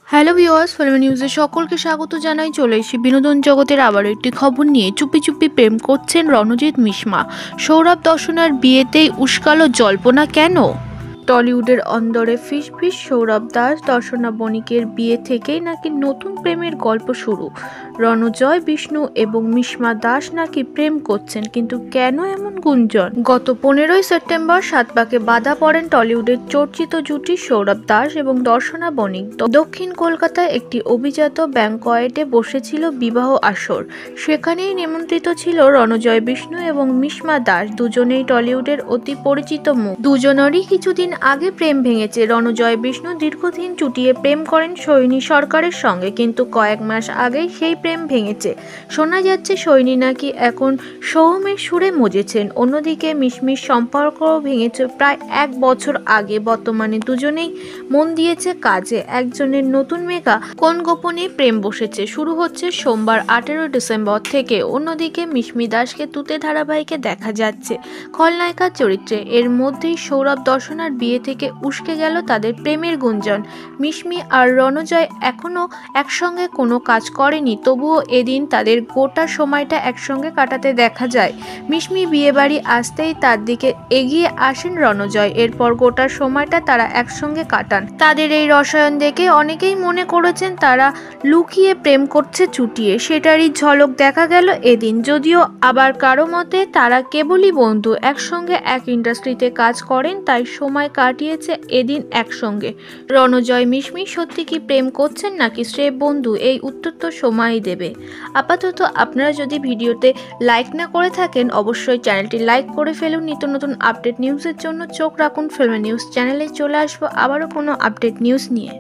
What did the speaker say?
Hello viewers, film নিউজে সকলকে স্বাগত জানাই। চলে এসেছি বিনোদন জগতের আবারও একটি খবর নিয়ে। চুপি চুপি প্রেম করছেন রণজিৎ মিশমা। সৌরভ দর্শনার বিয়েতেই উস্কালো জল্পনা কেন? টলিউডের অন্দরে ফিস ফিস সৌরভ দাস দর্শনা বণিকের বিয়ে থেকেই নাকি নতুন প্রেমের গল্প শুরু। রণজয় বিষ্ণু এবং মিশমা দাস নাকি প্রেম করছেন, কিন্তু কেন এমন গুঞ্জন? গত 15ই সেপ্টেম্বর সাতপাকে বাধা পড়েন টলিউডের চর্চিত জুটি সৌরভ দাস এবং দর্শনা বণিক। দক্ষিণ কলকাতায় একটি অভিজাত ব্যাংকয়েটে বসেছিল বিবাহ আসর। সেখানেই নিমন্ত্রিত ছিল রণজয় বিষ্ণু এবং মিশমা দাস, দুজনেই টলিউডের অতি পরিচিত মুখ। দুজনেরই কিছুদিন আগে প্রেম ভেঙেছে। রণজয় বিষ্ণু দীর্ঘদিন চুটিয়ে প্রেম করেন সৈনী সরকারের সঙ্গে, কিন্তু কয়েক মাস আগেই সেই প্রেম ভেঙেছে। শোনা যাচ্ছে সৈনী নাকি এখন সোহমের সুরে মজেছেন। অন্যদিকে মিশমিশ সম্পর্ক ভেঙেছে প্রায় 1 বছর আগে। বর্তমানে দুজনেই মন দিয়েছে কাজে। একজনের নতুন মেগা কোন গোপনে প্রেম বসেছে শুরু হচ্ছে সোমবার 18 ডিসেম্বর থেকে। অন্যদিকে মিশমি দাসকে তুতে ধারাবাহিকে দেখা যাচ্ছে খলনায়িকার চরিত্রে। এর মধ্যেই সৌরভ দর্শনার বিয়ে থেকে উস্কে গেল তাদের প্রেমের গুঞ্জন। মিশমি আর রণজয় এখনও একসঙ্গে কোনো কাজ করেনি, তবুও এদিন তাদের গোটা সময়টা একসঙ্গে কাটাতে দেখা যায়। মিশমি বিয়ে বাড়ি আসতেই তার দিকে এগিয়ে আসেন রণজয়। এরপর গোটা সময়টা তারা একসঙ্গে কাটান। তাদের এই রসায়ন দেখে অনেকেই মনে করেছেন তারা লুকিয়ে প্রেম করছে চুটিয়ে। সেটারই ঝলক দেখা গেল এদিন। যদিও আবার কারো মতে তারা কেবলই বন্ধু, একসঙ্গে এক ইন্ডাস্ট্রিতে কাজ করেন, তাই সময় কাটিয়েছে এদিন একসঙ্গে। রণজয় মিশমি সত্যি কি প্রেম করছেন নাকি স্রেফ বন্ধু, এই উত্তর তো সময়ই দেবে। আপাতত আপনারা যদি ভিডিওতে লাইক না করে থাকেন, অবশ্যই চ্যানেলটি লাইক করে ফেলুন। নিত্য নতুন আপডেট নিউজের জন্য চোখ রাখুন ফিল্ম নিউজ চ্যানেলে। চলে আসবো আবারও কোনো আপডেট নিউজ নিয়ে।